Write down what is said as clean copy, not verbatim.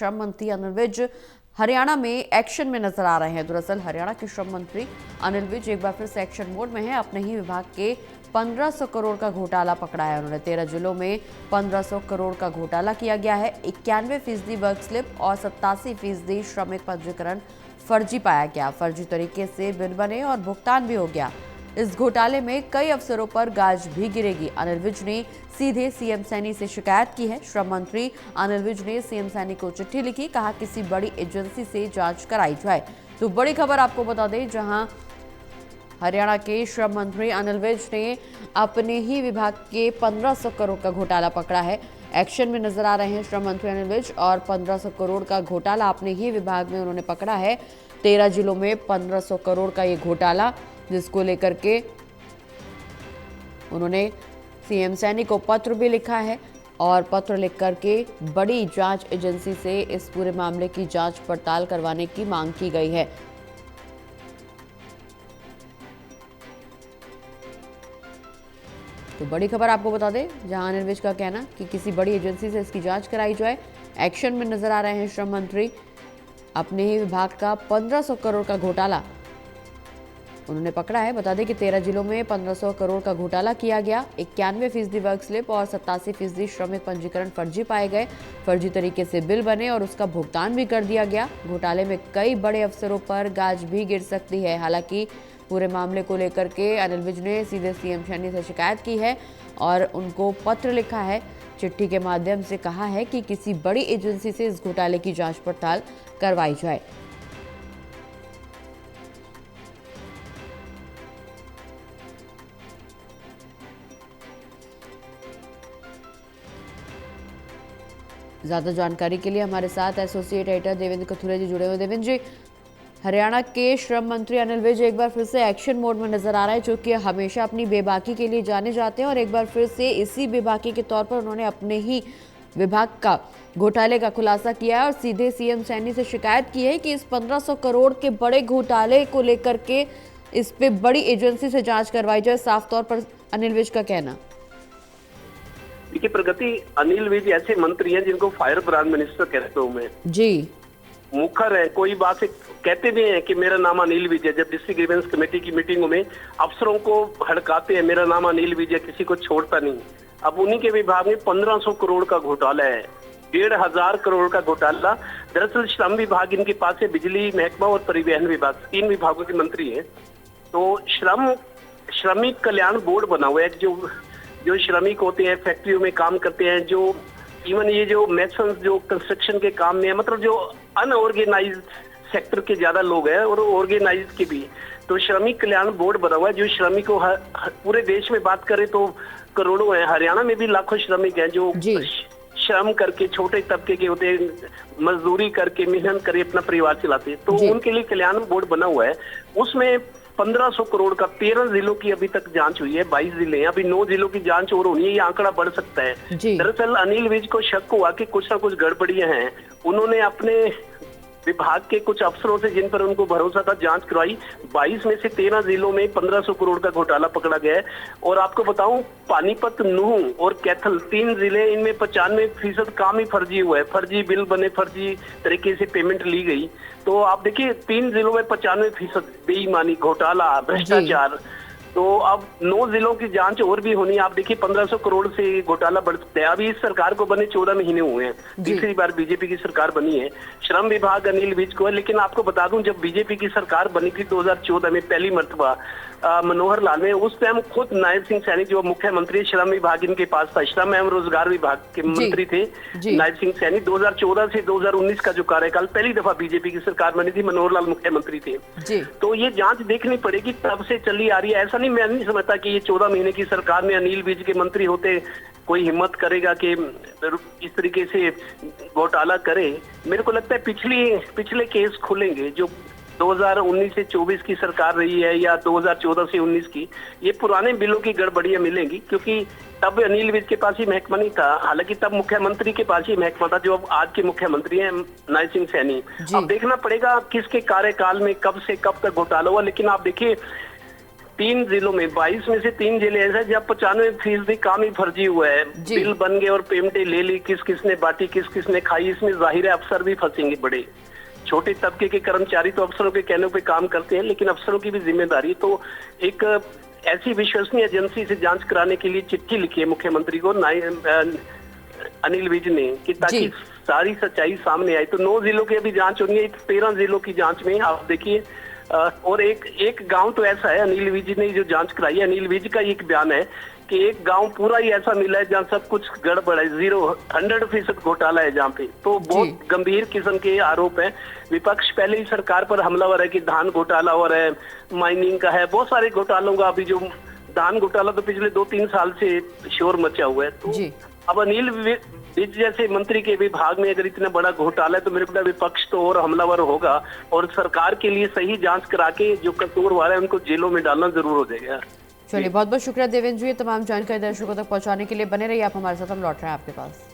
श्रम मंत्री अनिल विज हरियाणा में एक्शन में नजर आ रहे हैं। दरअसल हरियाणा के श्रम मंत्री अनिल विज एक बार फिर से एक्शन मोड में हैं। अपने ही विभाग के 1500 करोड़ का घोटाला पकड़ा है उन्होंने। 13 जिलों में 1500 करोड़ का घोटाला किया गया है। 91% वर्क स्लिप और 87% श्रमिक पंजीकरण फर्जी पाया गया। फर्जी तरीके से बिल बने और भुगतान भी हो गया। इस घोटाले में कई अफसरों पर गाज भी गिरेगी। अनिल विज ने सीधे सीएम सैनी से शिकायत की है। श्रम मंत्री अनिल विज ने सीएम सैनी को चिट्ठी लिखी, कहा किसी बड़ी एजेंसी से जांच कराई जाए। तो बड़ी खबर आपको बता दें, जहां हरियाणा के श्रम मंत्री अनिल विज ने अपने ही विभाग के 1500 करोड़ का घोटाला पकड़ा है। एक्शन में नजर आ रहे हैं श्रम मंत्री अनिल विज और 1500 करोड़ का घोटाला अपने ही विभाग में उन्होंने पकड़ा है। 13 जिलों में 1500 करोड़ का ये घोटाला, जिसको लेकर के उन्होंने सीएम सैनी को पत्र भी लिखा है और पत्र लिख करके बड़ी जांच एजेंसी से इस पूरे मामले की जांच पड़ताल करवाने की मांग की गई है। तो बड़ी खबर आपको बता दें, जहां अनिल विज का कहना कि किसी बड़ी एजेंसी से इसकी जांच कराई जाए। एक्शन में नजर आ रहे हैं श्रम मंत्री। अपने ही विभाग का 1500 करोड़ का घोटाला उन्होंने पकड़ा है। बता दें कि 13 जिलों में 1500 करोड़ का घोटाला किया गया। 91% वर्क स्लिप और 87% श्रमिक पंजीकरण फर्जी पाए गए। फर्जी तरीके से बिल बने और उसका भुगतान भी कर दिया गया। घोटाले में कई बड़े अफसरों पर गाज भी गिर सकती है। हालांकि पूरे मामले को लेकर के अनिल विज ने सीधे सीएम सैनी से शिकायत की है और उनको पत्र लिखा है। चिट्ठी के माध्यम से कहा है कि किसी बड़ी एजेंसी से इस घोटाले की जांच पड़ताल करवाई जाए। ज्यादा जानकारी के लिए हमारे साथ एसोसिएट एडिटर देवेंद्र कथुरे जी जुड़े हुए। देवेंद्र जी, हरियाणा के श्रम मंत्री अनिल विज एक बार फिर से एक्शन मोड में नजर आ रहा है, जो कि हमेशा अपनी बेबाकी के लिए जाने जाते हैं और एक बार फिर से इसी बेबाकी के तौर पर उन्होंने अपने ही विभाग का घोटाले का खुलासा किया है और सीधे सीएम सैनी से शिकायत की है कि इस 1500 करोड़ के बड़े घोटाले को लेकर के इस पे बड़ी एजेंसी से जांच करवाई जाए। साफ तौर पर अनिल विज का कहना। देखिए प्रगति, अनिल विज ऐसे मंत्री हैं जिनको फायर ब्रांड मिनिस्टर कहते हूँ मैं जी। मुखर है, कोई बात से कहते भी हैं कि मेरा नाम अनिल विज है। जब डिस्ट्रिक्ट ग्रीवेंस कमेटी की मीटिंगों में अफसरों को हड़काते हैं, मेरा नाम अनिल विज है, किसी को छोड़ता नहीं। अब उन्हीं के विभाग में 1500 करोड़ का घोटाला है, 1500 करोड़ का घोटाला। दरअसल श्रम विभाग इनके पास है, बिजली महकमा और परिवहन विभाग, 3 विभागों के मंत्री हैं। तो श्रमिक कल्याण बोर्ड बना हुआ है, जो श्रमिक होते हैं, फैक्ट्रियों में काम करते हैं, जो इवन ये जो मैसन्स जो कंस्ट्रक्शन के काम में है, मतलब जो अनऑर्गेनाइज्ड सेक्टर के ज्यादा लोग हैं और ऑर्गेनाइज्ड के भी। तो श्रमिक कल्याण बोर्ड बना हुआ है, जो श्रमिकों पूरे देश में बात करें तो करोड़ों हैं। हरियाणा में भी लाखों श्रमिक हैं जो श्रम करके, छोटे तबके के होते हैं, मजदूरी करके, मेहनत करके अपना परिवार चलाते हैं। तो उनके लिए कल्याण बोर्ड बना हुआ है। उसमें 1500 करोड़ का 13 जिलों की अभी तक जांच हुई है, 22 जिले हैं, अभी 9 जिलों की जांच और होनी है। ये आंकड़ा बढ़ सकता है। दरअसल अनिल विज को शक हुआ कि कुछ ना कुछ गड़बड़ियां हैं। उन्होंने अपने विभाग के कुछ अफसरों से, जिन पर उनको भरोसा था, जांच करवाई। 22 में से 13 जिलों में 1500 करोड़ का घोटाला पकड़ा गया है। और आपको बताऊं, पानीपत, नूंह और कैथल 3 जिले, इनमें 95% काम ही फर्जी हुआ है। फर्जी बिल बने, फर्जी तरीके से पेमेंट ली गई। तो आप देखिए 3 जिलों में 95% बेईमानी, घोटाला, भ्रष्टाचार। तो अब 9 जिलों की जांच और भी होनी है। आप देखिए 1500 करोड़ से घोटाला बढ़ सकता है। अभी इस सरकार को बने 14 महीने हुए हैं, तीसरी बार बीजेपी की सरकार बनी है। श्रम विभाग अनिल विज को है, लेकिन आपको बता दूं, जब बीजेपी की सरकार बनी थी 2014 में पहली मर्तबा मनोहर लाल में, उस टाइम खुद नायब सिंह सैनी जो मुख्यमंत्री, श्रम विभाग इनके पास था, श्रम एवं रोजगार विभाग के मंत्री थे नायब सिंह सैनी। 2014 से 2019 का जो कार्यकाल, पहली दफा बीजेपी की सरकार बनी थी, मनोहर लाल मुख्यमंत्री थे। तो ये जांच देखनी पड़ेगी, तब से चली आ रही है। ऐसा नहीं, मैं नहीं समझता कि ये 14 महीने की सरकार में अनिल विज के मंत्री होते कोई हिम्मत करेगा कि इस तरीके से घोटाला करे। मेरे को लगता है पिछले केस खुलेंगे, जो 2019 से 24 की सरकार रही है या 2014 से 19 की, ये पुराने बिलों की गड़बड़ियां मिलेंगी। क्योंकि तब अनिल विज के पास ही महकमा नहीं था, हालांकि तब मुख्यमंत्री के पास ही महकमा था, जो अब आज के मुख्यमंत्री हैं नायब सिंह सैनी। अब देखना पड़ेगा किसके कार्यकाल में कब से कब तक घोटाला हुआ। लेकिन आप देखिए 3 जिलों में 22 में से 3 जिले ऐसे जहाँ 95% काम ही फर्जी हुआ है। जी। बिल बन गए और पेमेंटें ले ली, किस किसने बांटी, किस किसने खाई। इसमें जाहिर है अफसर भी फंसेंगे। बड़े छोटे तबके के कर्मचारी तो अफसरों के कहने पे काम करते हैं, लेकिन अफसरों की भी जिम्मेदारी। तो एक ऐसी विश्वसनीय एजेंसी से जांच कराने के लिए चिट्ठी लिखी है मुख्यमंत्री को अनिल विज ने, कि ताकि सारी सच्चाई सामने आई। तो 9 जिलों की अभी जांच होनी है, 13 जिलों की जांच में आप देखिए। और एक गांव तो ऐसा है, अनिल विज ने जो जांच कराई है, अनिल विज का एक बयान है कि एक गांव पूरा ही ऐसा मिला है जहां सब कुछ गड़बड़ है, 100% घोटाला है जहां पे। तो बहुत गंभीर किस्म के आरोप हैं। विपक्ष पहले ही सरकार पर हमलावर है कि धान घोटाला हो रहा है, माइनिंग का है, बहुत सारे घोटालों का। अभी जो धान घोटाला तो पिछले 2-3 साल से शोर मचा हुआ है। तो अब अनिल विज जैसे मंत्री के विभाग में अगर इतना बड़ा घोटाला है तो मेरे को विपक्ष तो और हमलावर होगा, और सरकार के लिए सही जांच करा के जो कसूरवार है उनको जेलों में डालना जरूर हो जाएगा। चलिए, बहुत बहुत शुक्रिया देवेंद्र जी, ये तमाम जानकारी दर्शकों तक पहुंचाने के लिए। बने रहिए आप हमारे साथ, हम लौट रहे हैं आपके पास।